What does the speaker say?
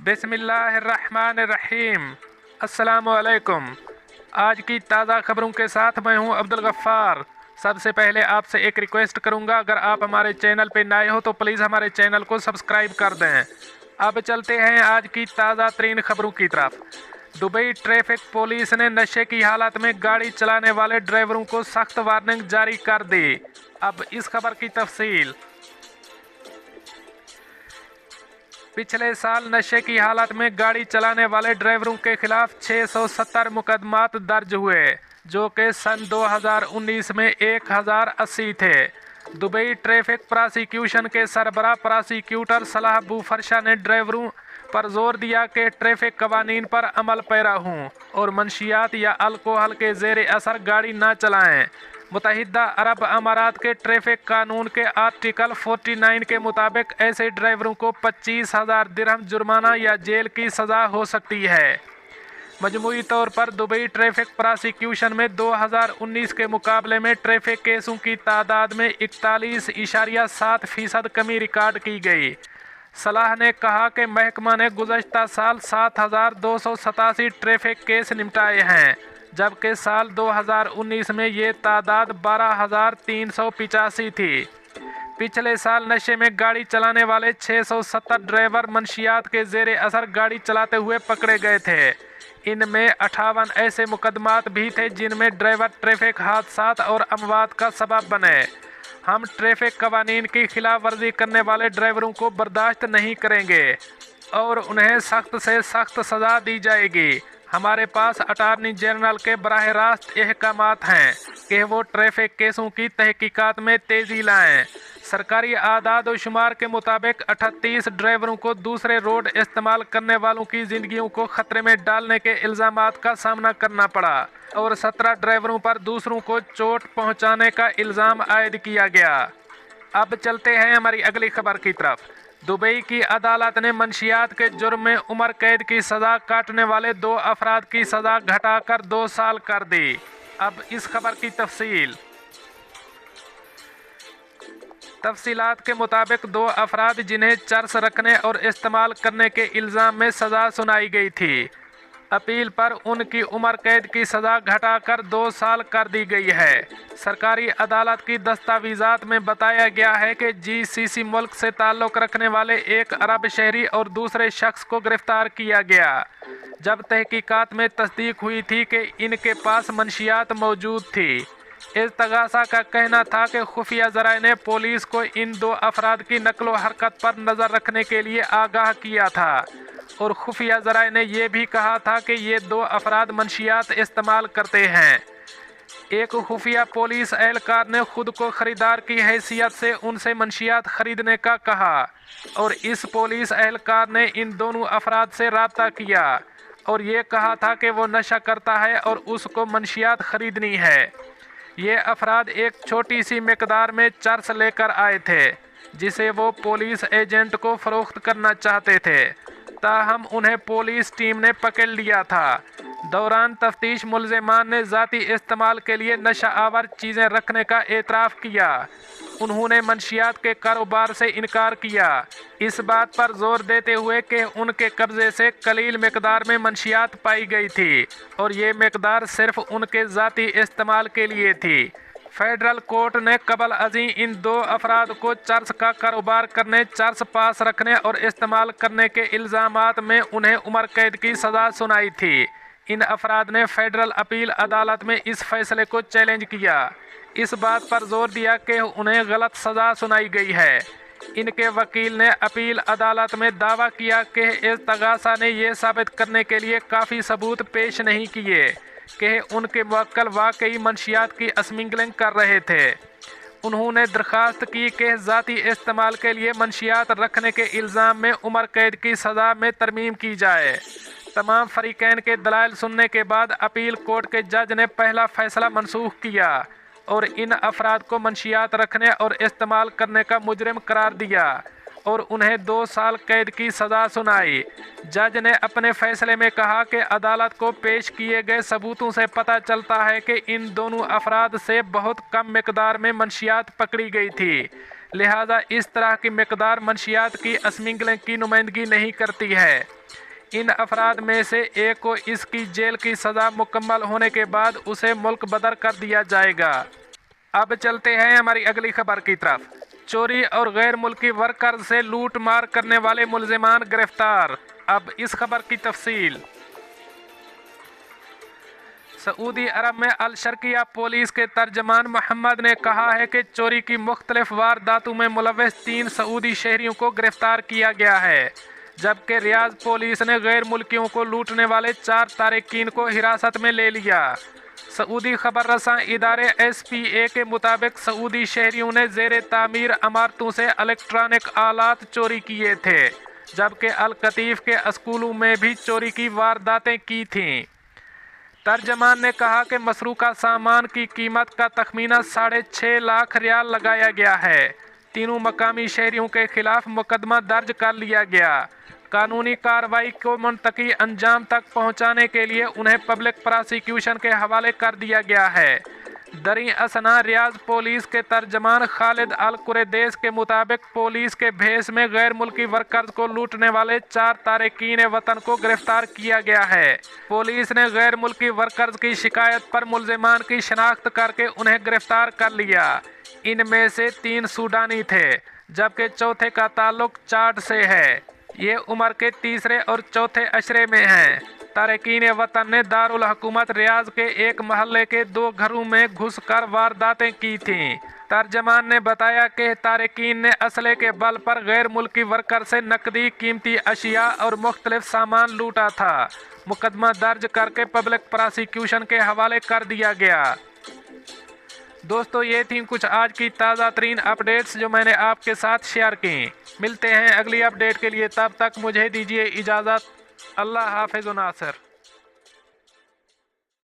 बिस्मिल्लाहिर्रहमानिर्रहीम। अस्सलामु अलैकुम। आज की ताज़ा खबरों के साथ मैं हूं अब्दुल गफ्फार। सबसे पहले आपसे एक रिक्वेस्ट करूंगा, अगर आप हमारे चैनल पे नए हो तो प्लीज़ हमारे चैनल को सब्सक्राइब कर दें। अब चलते हैं आज की ताज़ा तरीन खबरों की तरफ। दुबई ट्रैफिक पुलिस ने नशे की हालत में गाड़ी चलाने वाले ड्राइवरों को सख्त वार्निंग जारी कर दी। अब इस खबर की तफसील। पिछले साल नशे की हालत में गाड़ी चलाने वाले ड्राइवरों के खिलाफ 670 मुकदमात दर्ज हुए, जो कि सन 2019 में 1080 थे। दुबई ट्रैफिक प्रोसिक्यूशन के सरबराह प्रोसिक्यूटर सलाह बुफरशा ने ड्राइवरों पर जोर दिया कि ट्रैफिक कवानीन पर अमल पैरा हों और मंशियात या अल्कोहल के ज़ेर असर गाड़ी ना चलाएं। मुत्तहिदा अरब अमारात के ट्रैफिक कानून के आर्टिकल 49 के मुताबिक ऐसे ड्राइवरों को 25,000 दिरहम जुर्माना या जेल की सज़ा हो सकती है। मजमूई तौर पर दुबई ट्रैफिक प्रोसिक्यूशन में 2019 के मुकाबले में ट्रैफिक केसों की तादाद में 41.7% कमी रिकॉर्ड की गई। सलाह ने कहा कि महकमा ने गुज़श्ता साल 7,287 ट्रैफिक केस निपटाए हैं, जबकि साल 2019 में ये तादाद 12,385 थी। पिछले साल नशे में गाड़ी चलाने वाले 670 ड्राइवर मंशियात के ज़ेरे असर गाड़ी चलाते हुए पकड़े गए थे। इनमें 58 ऐसे मुकदमात भी थे जिनमें ड्राइवर ट्रैफिक हादसात और अमवात का सबब बने। हम ट्रैफिक कवानीन की खिलाफ वर्जी करने वाले ड्राइवरों को बर्दाश्त नहीं करेंगे और उन्हें सख्त से सख्त सज़ा दी जाएगी। हमारे पास अटार्नी जनरल के बराह रास्त अहकामात हैं कि वो ट्रैफिक केसों की तहकीकात में तेज़ी लाएं। सरकारी आदाद और शुमार के मुताबिक 38 ड्राइवरों को दूसरे रोड इस्तेमाल करने वालों की ज़िंदगियों को ख़तरे में डालने के इल्ज़ामात का सामना करना पड़ा और 17 ड्राइवरों पर दूसरों को चोट पहुंचाने का इल्ज़ाम आयद किया गया। अब चलते हैं हमारी अगली खबर की तरफ। दुबई की अदालत ने मंशियात के जुर्म में उम्र कैद की सज़ा काटने वाले 2 अफराद की सज़ा घटाकर 2 साल कर दी। अब इस खबर की तफसीलात के मुताबिक 2 अफराद जिन्हें चर्स रखने और इस्तेमाल करने के इल्ज़ाम में सज़ा सुनाई गई थी, अपील पर उनकी उम्र कैद की सज़ा घटाकर 2 साल कर दी गई है। सरकारी अदालत की दस्तावेज़ात में बताया गया है कि जीसीसी मुल्क से ताल्लुक़ रखने वाले एक अरब शहरी और दूसरे शख्स को गिरफ्तार किया गया, जब तहकीकात में तस्दीक हुई थी कि इनके पास मंशियात मौजूद थी। इस्तगासा का कहना था कि खुफिया ज़राए ने पुलिस को इन 2 अफराद की नकलो हरकत पर नज़र रखने के लिए आगाह किया था और खुफिया ज़राए ने यह भी कहा था कि ये 2 अफराद मंशियात इस्तेमाल करते हैं। एक खुफिया पुलिस एहलकार ने खुद को ख़रीदार की हैसियत से उनसे मंशियात ख़रीदने का कहा और इस पुलिस एहलकार ने इन दोनों अफराद से रब्ता किया और ये कहा था कि वो नशा करता है और उसको मंशियात ख़रीदनी है। ये अफराद एक छोटी सी मिकदार में चर्स लेकर आए थे, जिसे वो पुलिस एजेंट को फ़रोख्त करना चाहते थे, ताहम उन्हें पुलिस टीम ने पकड़ लिया था। दौरान तफ्तीश मुल्ज़िमान ने ज़ाती इस्तेमाल के लिए नशा आवर चीज़ें रखने का एतराफ़ किया। उन्होंने मंशियात के कारोबार से इनकार किया, इस बात पर जोर देते हुए कि उनके कब्ज़े से कलील मिकदार में मंशियात पाई गई थी और ये मिकदार सिर्फ़ उनके ज़ाती इस्तेमाल के लिए थी। फेडरल कोर्ट ने कबल अज़ीं इन 2 अफराद को चर्स का कारोबार करने, चर्स पास रखने और इस्तेमाल करने के इल्ज़ामात में उन्हें उम्र कैद की सज़ा सुनाई थी। इन अफराद ने फेडरल अपील अदालत में इस फैसले को चैलेंज किया, इस बात पर जोर दिया कि उन्हें गलत सज़ा सुनाई गई है। इनके वकील ने अपील अदालत में दावा किया कि इस्तगासा ने यह साबित करने के लिए काफ़ी सबूत पेश नहीं किए कि उनके मुवक्किल वाकई मंशियात की स्मगलिंग कर रहे थे। उन्होंने दरख्वास्त की कि ज़ाती इस्तेमाल के लिए मंशियात रखने के इल्ज़ाम में उम्र कैद की सज़ा में तरमीम की जाए। तमाम फरीकैन के दलाइल सुनने के बाद अपील कोर्ट के जज ने पहला फ़ैसला मनसूख किया और इन अफराद को मंशियात रखने और इस्तेमाल करने का मुजरिम करार दिया और उन्हें 2 साल कैद की सज़ा सुनाई। जज ने अपने फ़ैसले में कहा कि अदालत को पेश किए गए सबूतों से पता चलता है कि इन दोनों अफराद से बहुत कम मिकदार में मंशियात पकड़ी गई थी, लिहाजा इस तरह की मिकदार मंशियात की स्मगलिंग की नुमाइंदगी नहीं करती है। इन अफराद में से एक को इसकी जेल की सज़ा मुकम्मल होने के बाद उसे मुल्क बदर कर दिया जाएगा। अब चलते हैं हमारी अगली खबर की तरफ। चोरी और गैर मुल्की वर्कर से लूट मार करने वाले मुलजिमान गिरफ्तार। अब इस खबर की तफसील। सऊदी अरब में अल शर्किया पुलिस के तर्जमान मोहम्मद ने कहा है कि चोरी की मुख्तलिफ वारदातों में मुलव्वस 3 सऊदी शहरियों को गिरफ्तार किया गया है, जबकि रियाज पुलिस ने गैर मुल्कियों को लूटने वाले 4 तारिकीन को हिरासत में ले लिया। सऊदी खबर रसां इदारे SPA के मुताबिक सऊदी शहरियों ने ज़ेरे तामीर इमारतों से इलेक्ट्रॉनिक आलात चोरी किए थे, जबकि अल कतीफ के स्कूलों में भी चोरी की वारदातें की थीं। तर्जमान ने कहा कि मसरूका सामान की कीमत का तखमीना 6.5 लाख रियाल लगाया गया है। तीनों मकामी शहरियों के खिलाफ मुकदमा दर्ज कर लिया गया। कानूनी कार्रवाई को मुंतकी अंजाम तक पहुंचाने के लिए उन्हें पब्लिक प्रोसिक्यूशन के हवाले कर दिया गया है। दरी असना रियाज पुलिस के तर्जमान खालिद अल कुरैदेस के मुताबिक पुलिस के भेस में गैर मुल्की वर्कर्स को लूटने वाले 4 तारिकीन वतन को गिरफ्तार किया गया है। पुलिस ने गैर मुल्की वर्कर्स की शिकायत पर मुलजिमान की शनाख्त करके उन्हें गिरफ्तार कर लिया। इनमें से 3 सूडानी थे, जबकि चौथे का ताल्लुक चाड से है। ये उम्र के तीसरे और चौथे अशरे में हैं। तारिकीन वतन ने दारुल हुकूमत रियाज के एक महल्ले के 2 घरों में घुसकर वारदातें की थीं। तर्जमान ने बताया कि तारिकीन ने असले के बल पर गैर मुल्की वर्कर से नकदी, कीमती अशिया और मुख्तलिफ सामान लूटा था। मुकदमा दर्ज करके पब्लिक प्रोसिक्यूशन के हवाले कर दिया गया। दोस्तों, ये थी कुछ आज की ताज़ा तरीन अपडेट्स जो मैंने आपके साथ शेयर की। मिलते हैं अगली अपडेट के लिए, तब तक मुझे दीजिए इजाज़त। अल्लाह हाफ़िज़ नासिर।